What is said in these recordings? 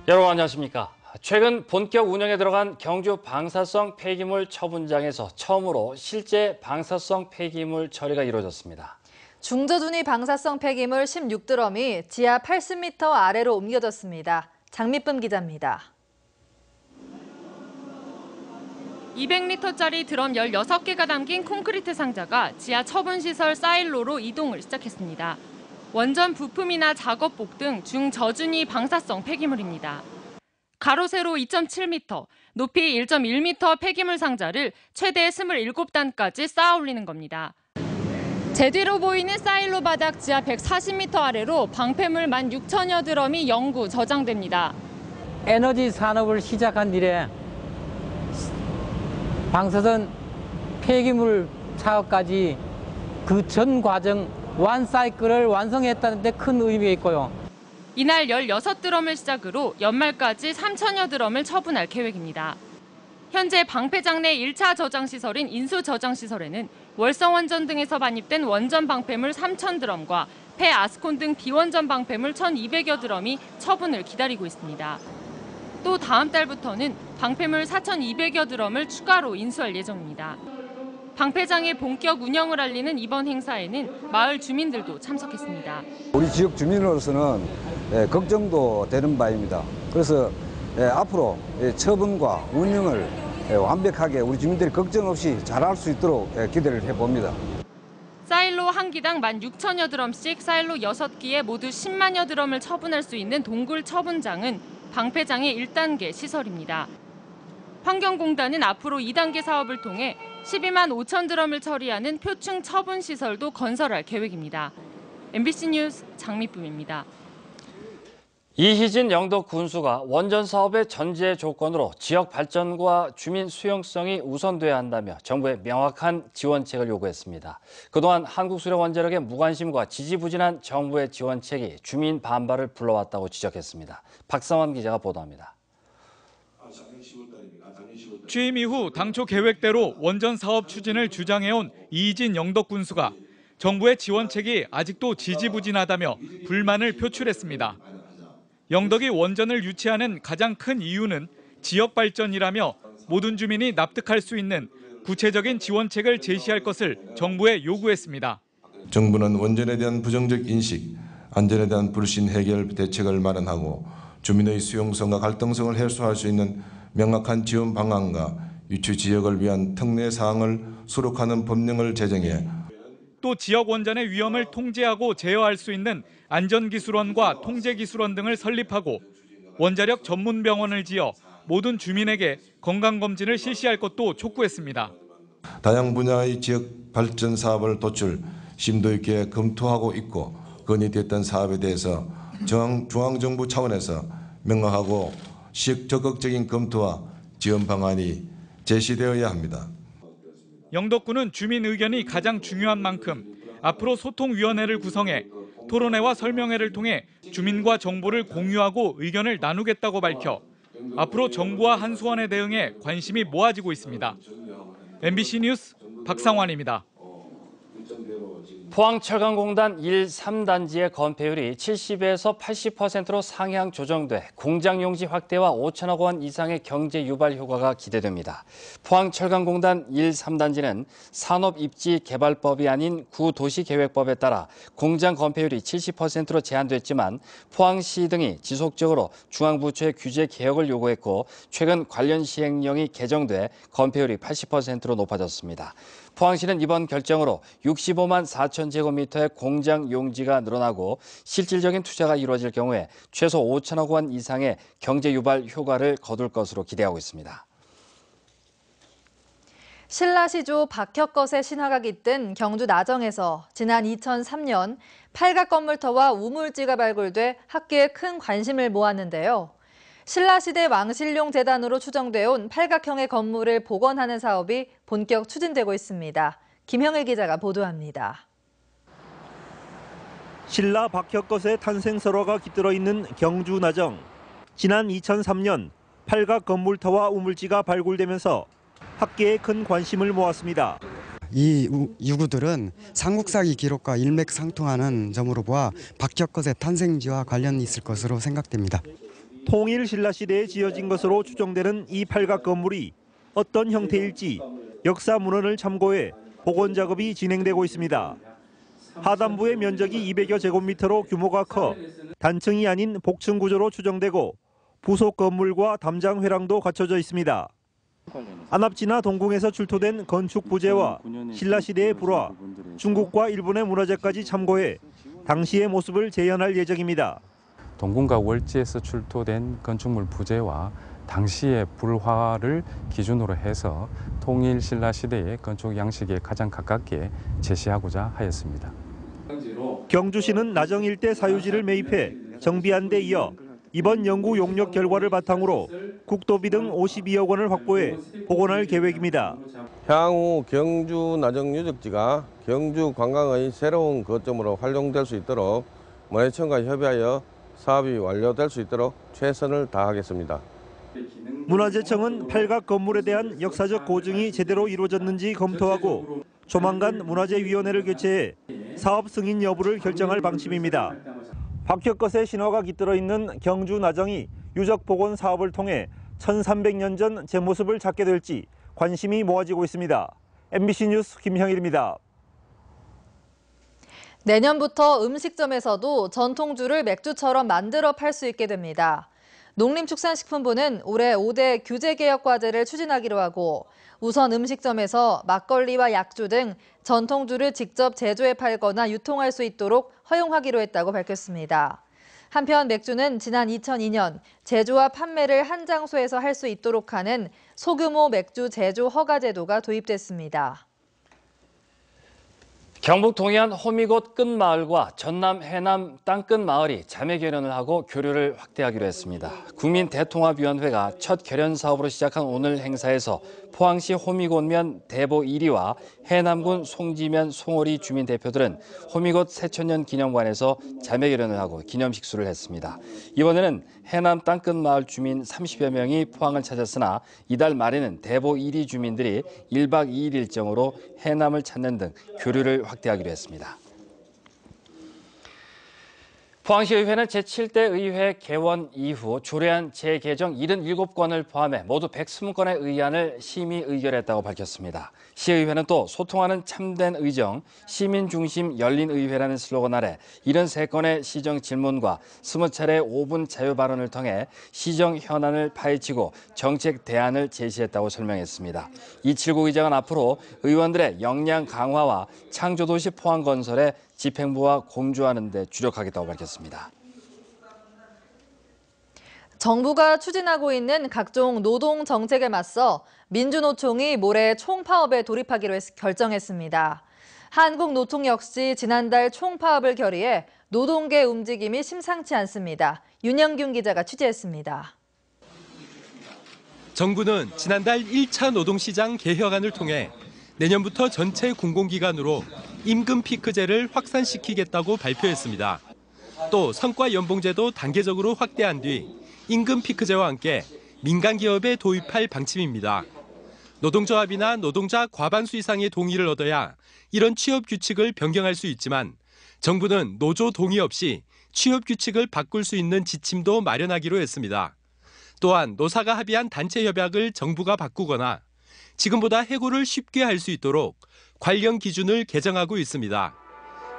여러분 안녕하십니까? 최근 본격 운영에 들어간 경주 방사성 폐기물 처분장에서 처음으로 실제 방사성 폐기물 처리가 이루어졌습니다. 중저준위 방사성 폐기물 16드럼이 지하 80m 아래로 옮겨졌습니다. 장미쁨 기자입니다. 200리터짜리 드럼 16개가 담긴 콘크리트 상자가 지하 처분시설 사일로로 이동을 시작했습니다. 원전 부품이나 작업복 등 중저준위 방사성 폐기물입니다. 가로 세로 2.7m, 높이 1.1m 폐기물 상자를 최대 27단까지 쌓아 올리는 겁니다. 제 뒤로 보이는 사일로 바닥 지하 140m 아래로 방패물 16,000여 드럼이 영구 저장됩니다. 에너지 산업을 시작한 이래 방사선 폐기물 사업까지 그 전 과정 완 사이클을 완성했다는 데 큰 의미가 있고요. 이날 16드럼을 시작으로 연말까지 3,000여 드럼을 처분할 계획입니다. 현재 방패장 내 1차 저장시설인 인수저장시설에는 월성원전 등에서 반입된 원전 방패물 3,000드럼과 폐아스콘 등 비원전 방패물 1,200여 드럼이 처분을 기다리고 있습니다. 또 다음 달부터는 방패물 4,200여 드럼을 추가로 인수할 예정입니다. 방패장의 본격 운영을 알리는 이번 행사에는 마을 주민들도 참석했습니다. 우리 지역 주민으로서는 걱정도 되는 바입니다. 그래서 앞으로 처분과 운영을 완벽하게 우리 주민들이 걱정 없이 잘할 수 있도록 기대를 해봅니다. 사일로 한 기당 16,000여 드럼씩 사일로 6기에 모두 10만여 드럼을 처분할 수 있는 동굴 처분장은 방패장의 1단계 시설입니다. 환경공단은 앞으로 2단계 사업을 통해 12만 5천 드럼을 처리하는 표층 처분 시설도 건설할 계획입니다. MBC 뉴스 장미쁨입니다. 이희진 영덕 군수가 원전 사업의 전제 조건으로 지역 발전과 주민 수용성이 우선돼야 한다며 정부에 명확한 지원책을 요구했습니다. 그동안 한국수력원자력의 무관심과 지지부진한 정부의 지원책이 주민 반발을 불러왔다고 지적했습니다. 박상원 기자가 보도합니다. 취임 이후 당초 계획대로 원전 사업 추진을 주장해온 이희진 영덕 군수가 정부의 지원책이 아직도 지지부진하다며 불만을 표출했습니다. 영덕이 원전을 유치하는 가장 큰 이유는 지역 발전이라며 모든 주민이 납득할 수 있는 구체적인 지원책을 제시할 것을 정부에 요구했습니다. 정부는 원전에 대한 부정적 인식, 안전에 대한 불신 해결 대책을 마련하고 주민의 수용성과 갈등성을 해소할 수 있는 명확한 지원 방안과 유치 지역을 위한 특례 사항을 수록하는 법령을 제정해 또 지역 원전의 위험을 통제하고 제어할 수 있는 안전기술원과 통제기술원 등을 설립하고 원자력 전문병원을 지어 모든 주민에게 건강검진을 실시할 것도 촉구했습니다. 다양 분야의 지역 발전 사업을 도출, 심도 있게 검토하고 있고 건의됐던 사업에 대해서 중앙정부 차원에서 명확하고 적극적인 검토와 지원 방안이 제시되어야 합니다. 영덕군은 주민 의견이 가장 중요한 만큼 앞으로 소통위원회를 구성해 토론회와 설명회를 통해 주민과 정보를 공유하고 의견을 나누겠다고 밝혀 앞으로 정부와 한수원에 대응해 관심이 모아지고 있습니다. MBC 뉴스 박상환입니다. 포항철강공단 1, 3단지의 건폐율이 70에서 80%로 상향 조정돼 공장 용지 확대와 5천억 원 이상의 경제 유발 효과가 기대됩니다. 포항철강공단 1, 3단지는 산업입지개발법이 아닌 구도시계획법에 따라 공장 건폐율이 70%로 제한됐지만 포항시 등이 지속적으로 중앙부처의 규제 개혁을 요구했고 최근 관련 시행령이 개정돼 건폐율이 80%로 높아졌습니다. 포항시는 이번 결정으로 65만 4천 제곱미터의 공장 용지가 늘어나고 실질적인 투자가 이루어질 경우에 최소 5천억 원 이상의 경제 유발 효과를 거둘 것으로 기대하고 있습니다. 신라시조 박혁것의 신화가 깃든 경주 나정에서 지난 2003년 팔각 건물터와 우물지가 발굴돼 학계에 큰 관심을 모았는데요. 신라시대 왕실용 재단으로 추정돼온 팔각형의 건물을 복원하는 사업이 본격 추진되고 있습니다. 김형일 기자가 보도합니다. 신라 박혁것의 탄생설화가 깃들어 있는 경주 나정. 지난 2003년 팔각 건물터와 우물지가 발굴되면서 학계에 큰 관심을 모았습니다. 이 유구들은 삼국사기 기록과 일맥상통하는 점으로 보아 박혁것의 탄생지와 관련이 있을 것으로 생각됩니다. 통일 신라 시대에 지어진 것으로 추정되는 이 팔각 건물이 어떤 형태일지 역사 문헌을 참고해 복원 작업이 진행되고 있습니다. 하단부의 면적이 200여 제곱미터로 규모가 커 단층이 아닌 복층 구조로 추정되고 부속 건물과 담장 회랑도 갖춰져 있습니다. 안압지나 동궁에서 출토된 건축 부재와 신라시대의 불화, 중국과 일본의 문화재까지 참고해 당시의 모습을 재현할 예정입니다. 동궁과 월지에서 출토된 건축물 부재와 당시의 불화를 기준으로 해서 통일 신라 시대의 건축 양식에 가장 가깝게 제시하고자 하였습니다. 경주시는 나정 일대 사유지를 매입해 정비한 데 이어 이번 연구 용역 결과를 바탕으로 국도비 등 52억 원을 확보해 복원할 계획입니다. 향후 경주 나정 유적지가 경주 관광의 새로운 거점으로 활용될 수 있도록 문화재청과 협의하여 사업이 완료될 수 있도록 최선을 다하겠습니다. 문화재청은 팔각 건물에 대한 역사적 고증이 제대로 이루어졌는지 검토하고 조만간 문화재위원회를 개최해 사업 승인 여부를 결정할 방침입니다. 박혁것의 신화가 깃들어 있는 경주 나정이 유적 복원 사업을 통해 1300년 전 제 모습을 찾게 될지 관심이 모아지고 있습니다. MBC 뉴스 김형일입니다. 내년부터 음식점에서도 전통주를 맥주처럼 만들어 팔 수 있게 됩니다. 농림축산식품부는 올해 5대 규제개혁 과제를 추진하기로 하고 우선 음식점에서 막걸리와 약주 등 전통주를 직접 제조해 팔거나 유통할 수 있도록 허용하기로 했다고 밝혔습니다. 한편 맥주는 지난 2002년 제조와 판매를 한 장소에서 할 수 있도록 하는 소규모 맥주 제조 허가 제도가 도입됐습니다. 경북 동해안 호미곶 끝마을과 전남 해남 땅끝 마을이 자매 결연을 하고 교류를 확대하기로 했습니다. 국민대통합위원회가 첫 결연 사업으로 시작한 오늘 행사에서 포항시 호미곶면 대보 1위와 해남군 송지면 송오리 주민 대표들은 호미곶 새천년 기념관에서 자매 결연을 하고 기념 식수를 했습니다. 이번에는 해남 땅끝 마을 주민 30여 명이 포항을 찾았으나 이달 말에는 대보 1위 주민들이 1박 2일 일정으로 해남을 찾는 등 교류를 확대하기로 했습니다. 포항시의회는 제7대 의회 개원 이후 조례안 재개정 77건을 포함해 모두 120건의 의안을 심의 의결했다고 밝혔습니다. 시의회는 또 소통하는 참된 의정, 시민 중심 열린 의회라는 슬로건 아래 73건의 시정 질문과 20차례 5분 자유 발언을 통해 시정 현안을 파헤치고 정책 대안을 제시했다고 설명했습니다. 이칠구 의장은 앞으로 의원들의 역량 강화와 창조도시 포항 건설에 집행부와 공조하는 데 주력하겠다고 밝혔습니다. 정부가 추진하고 있는 각종 노동 정책에 맞서 민주노총이 모레 총파업에 돌입하기로 결정했습니다. 한국노총 역시 지난달 총파업을 결의해 노동계 움직임이 심상치 않습니다. 윤영균 기자가 취재했습니다. 정부는 지난달 1차 노동시장 개혁안을 통해 내년부터 전체 공공기관으로 임금 피크제를 확산시키겠다고 발표했습니다. 또 성과연봉제도 단계적으로 확대한 뒤 임금 피크제와 함께 민간기업에 도입할 방침입니다. 노동조합이나 노동자 과반수 이상의 동의를 얻어야 이런 취업 규칙을 변경할 수 있지만 정부는 노조 동의 없이 취업 규칙을 바꿀 수 있는 지침도 마련하기로 했습니다. 또한 노사가 합의한 단체 협약을 정부가 바꾸거나 지금보다 해고를 쉽게 할 수 있도록 관련 기준을 개정하고 있습니다.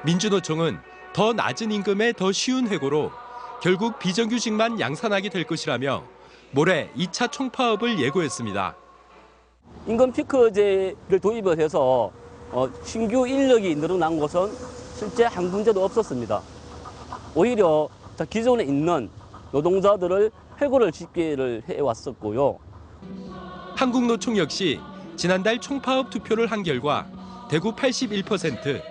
민주노총은 더 낮은 임금에 더 쉬운 해고로 결국 비정규직만 양산하게 될 것이라며 모레 2차 총파업을 예고했습니다. 임금 피크제를 도입을 해서 신규 인력이 늘어난 것은 실제 한 군데도 없었습니다. 오히려 기존에 있는 노동자들을 해고를 쉽게 해왔었고요. 한국노총 역시 지난달 총파업 투표를 한 결과 대구 81%,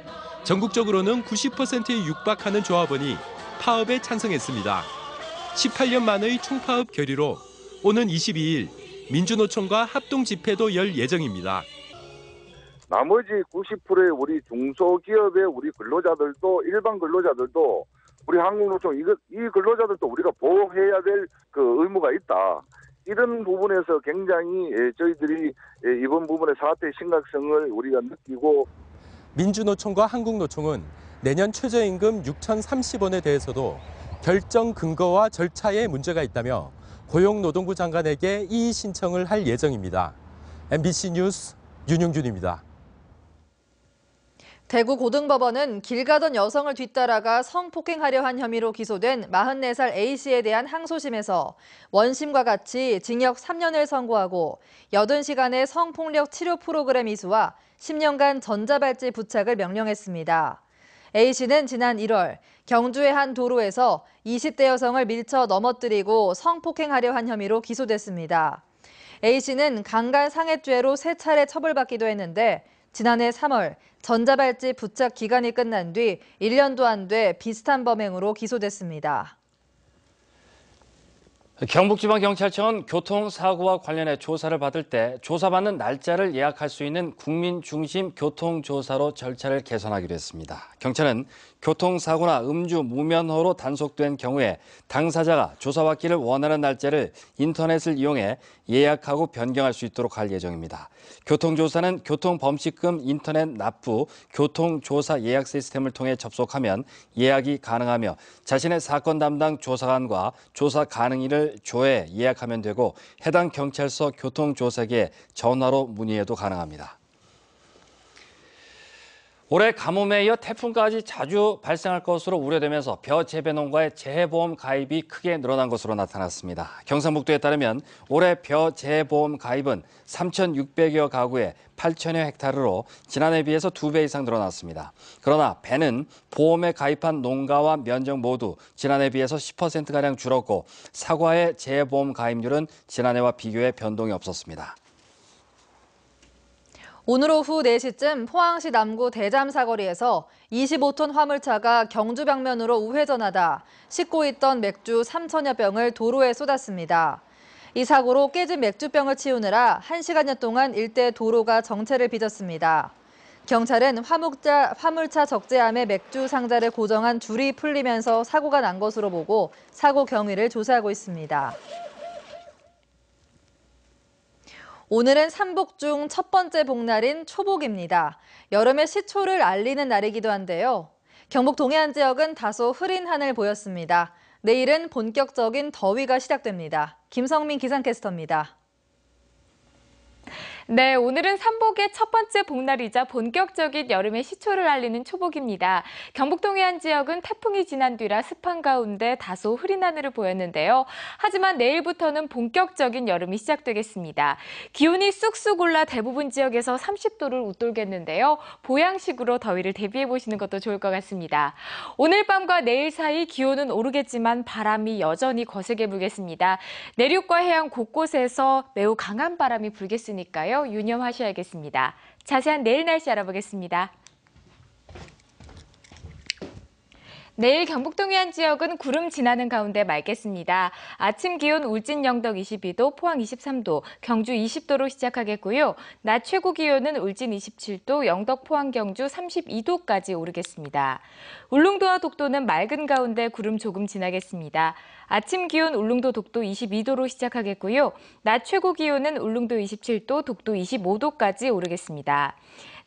전국적으로는 90%에 육박하는 조합원이 파업에 찬성했습니다. 18년 만의 총파업 결의로 오는 22일 민주노총과 합동 집회도 열 예정입니다. 나머지 90%의 우리 중소기업의 우리 근로자들도 일반 근로자들도 우리 한국노총 이 근로자들도 우리가 보호해야 될 그 의무가 있다. 이런 부분에서 굉장히 저희들이 이번 부분의 사태의 심각성을 우리가 느끼고 민주노총과 한국노총은 내년 최저임금 6,030원에 대해서도 결정 근거와 절차에 문제가 있다며 고용노동부 장관에게 이의 신청을 할 예정입니다. MBC 뉴스 윤용균입니다. 대구 고등법원은 길 가던 여성을 뒤따라가 성폭행하려 한 혐의로 기소된 44살 A씨에 대한 항소심에서 원심과 같이 징역 3년을 선고하고 80시간의 성폭력 치료 프로그램 이수와 10년간 전자발찌 부착을 명령했습니다. A씨는 지난 1월 경주의 한 도로에서 20대 여성을 밀쳐 넘어뜨리고 성폭행하려 한 혐의로 기소됐습니다. A씨는 강간상해죄로 3차례 처벌받기도 했는데 지난해 3월 전자발찌 부착 기간이 끝난 뒤 1년도 안 돼 비슷한 범행으로 기소됐습니다. 경북지방경찰청은 교통사고와 관련해 조사를 받을 때 조사받는 날짜를 예약할 수 있는 국민 중심 교통조사로 절차를 개선하기로 했습니다. 경찰은 교통사고나 음주 무면허로 단속된 경우에 당사자가 조사받기를 원하는 날짜를 인터넷을 이용해 예약하고 변경할 수 있도록 할 예정입니다. 교통조사는 교통범칙금 인터넷 납부 교통조사 예약 시스템을 통해 접속하면 예약이 가능하며 자신의 사건 담당 조사관과 조사 가능일을 조회 예약하면 되고 해당 경찰서 교통조사기에 전화로 문의해도 가능합니다. 올해 가뭄에 이어 태풍까지 자주 발생할 것으로 우려되면서 벼 재배 농가의 재해보험 가입이 크게 늘어난 것으로 나타났습니다. 경상북도에 따르면 올해 벼 재해보험 가입은 3,600여 가구에 8천여 헥타르로 지난해 비해서 2배 이상 늘어났습니다. 그러나 배는 보험에 가입한 농가와 면적 모두 지난해 비해서 10%가량 줄었고 사과의 재해보험 가입률은 지난해와 비교해 변동이 없었습니다. 오늘 오후 4시쯤 포항시 남구 대잠 사거리에서 25톤 화물차가 경주 방면으로 우회전하다 싣고 있던 맥주 3천여 병을 도로에 쏟았습니다. 이 사고로 깨진 맥주병을 치우느라 1시간여 동안 일대 도로가 정체를 빚었습니다. 경찰은 화물차 적재함에 맥주 상자를 고정한 줄이 풀리면서 사고가 난 것으로 보고 사고 경위를 조사하고 있습니다. 오늘은 삼복 중 첫 번째 복날인 초복입니다. 여름의 시초를 알리는 날이기도 한데요. 경북 동해안 지역은 다소 흐린 하늘 보였습니다. 내일은 본격적인 더위가 시작됩니다. 김성민 기상캐스터입니다. 네, 오늘은 삼복의 첫 번째 복날이자 본격적인 여름의 시초를 알리는 초복입니다. 경북 동해안 지역은 태풍이 지난 뒤라 습한 가운데 다소 흐린 하늘을 보였는데요. 하지만 내일부터는 본격적인 여름이 시작되겠습니다. 기온이 쑥쑥 올라 대부분 지역에서 30도를 웃돌겠는데요. 보양식으로 더위를 대비해 보시는 것도 좋을 것 같습니다. 오늘 밤과 내일 사이 기온은 오르겠지만 바람이 여전히 거세게 불겠습니다. 내륙과 해안 곳곳에서 매우 강한 바람이 불겠으니까요. 유념하셔야겠습니다. 자세한 내일 날씨 알아보겠습니다. 내일 경북 동해안 지역은 구름 지나는 가운데 맑겠습니다. 아침 기온 울진 영덕 22도, 포항 23도, 경주 20도로 시작하겠고요. 낮 최고 기온은 울진 27도, 영덕, 포항, 경주 32도까지 오르겠습니다. 울릉도와 독도는 맑은 가운데 구름 조금 지나겠습니다. 아침 기온 울릉도, 독도 22도로 시작하겠고요. 낮 최고 기온은 울릉도 27도, 독도 25도까지 오르겠습니다.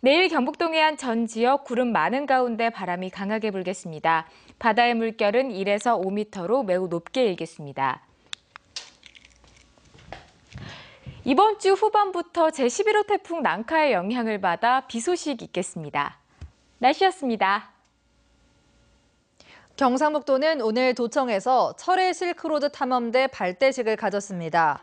내일 경북 동해안 전 지역 구름 많은 가운데 바람이 강하게 불겠습니다. 바다의 물결은 1에서 5m로 매우 높게 일겠습니다. 이번 주 후반부터 제11호 태풍 난카의 영향을 받아 비 소식 있겠습니다. 날씨였습니다. 경상북도는 오늘 도청에서 철의 실크로드 탐험대 발대식을 가졌습니다.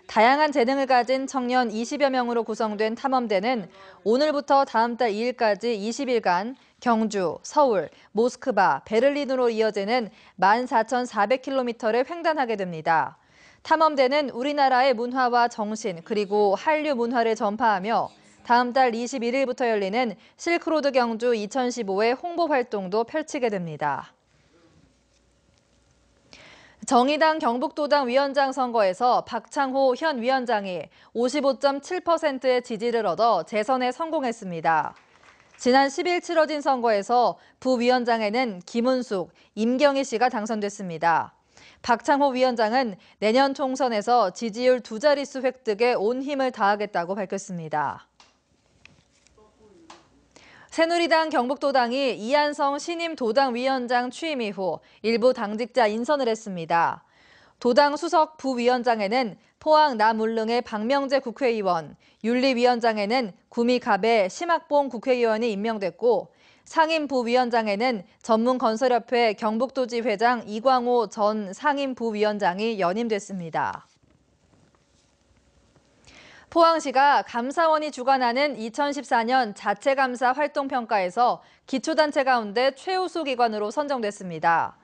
다양한 재능을 가진 청년 20여 명으로 구성된 탐험대는 오늘부터 다음 달 2일까지 20일간 경주, 서울, 모스크바, 베를린으로 이어지는 14,400km를 횡단하게 됩니다. 탐험대는 우리나라의 문화와 정신 그리고 한류 문화를 전파하며 다음 달 21일부터 열리는 실크로드 경주 2015의 홍보 활동도 펼치게 됩니다. 정의당 경북도당 위원장 선거에서 박창호 현 위원장이 55.7%의 지지를 얻어 재선에 성공했습니다. 지난 10일 치러진 선거에서 부위원장에는 김은숙, 임경희 씨가 당선됐습니다. 박창호 위원장은 내년 총선에서 지지율 2자릿수 획득에 온 힘을 다하겠다고 밝혔습니다. 새누리당 경북도당이 이한성 신임 도당위원장 취임 이후 일부 당직자 인선을 했습니다. 도당 수석 부위원장에는 포항 남울릉의 박명재 국회의원, 윤리위원장에는 구미갑의 심학봉 국회의원이 임명됐고 상임부위원장에는 전문건설협회 경북도지 회장 이광호 전 상임부위원장이 연임됐습니다. 포항시가 감사원이 주관하는 2014년 자체감사 활동평가에서 기초단체 가운데 최우수 기관으로 선정됐습니다.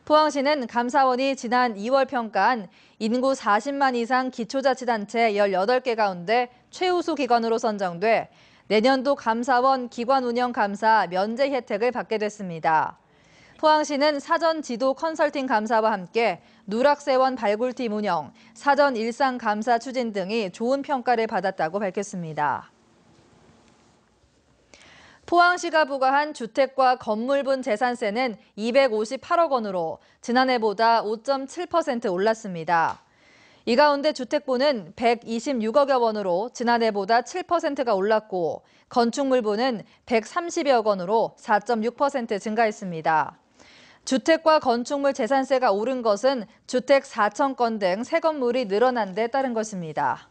포항시는 감사원이 지난 2월 평가한 인구 40만 이상 기초자치단체 18개 가운데 최우수 기관으로 선정돼 내년도 감사원 기관 운영 감사 면제 혜택을 받게 됐습니다. 포항시는 사전 지도 컨설팅 감사와 함께 누락세원 발굴팀 운영, 사전 일상 감사 추진 등이 좋은 평가를 받았다고 밝혔습니다. 포항시가 부과한 주택과 건물분 재산세는 258억 원으로 지난해보다 5.7% 올랐습니다. 이 가운데 주택부는 126억여 원으로 지난해보다 7%가 올랐고 건축물부는 130여 원으로 4.6% 증가했습니다. 주택과 건축물 재산세가 오른 것은 주택 4,000건 등 새 건물이 늘어난 데 따른 것입니다.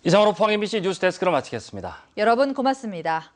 이상으로 포항 MBC 뉴스데스크를 마치겠습니다. 여러분 고맙습니다.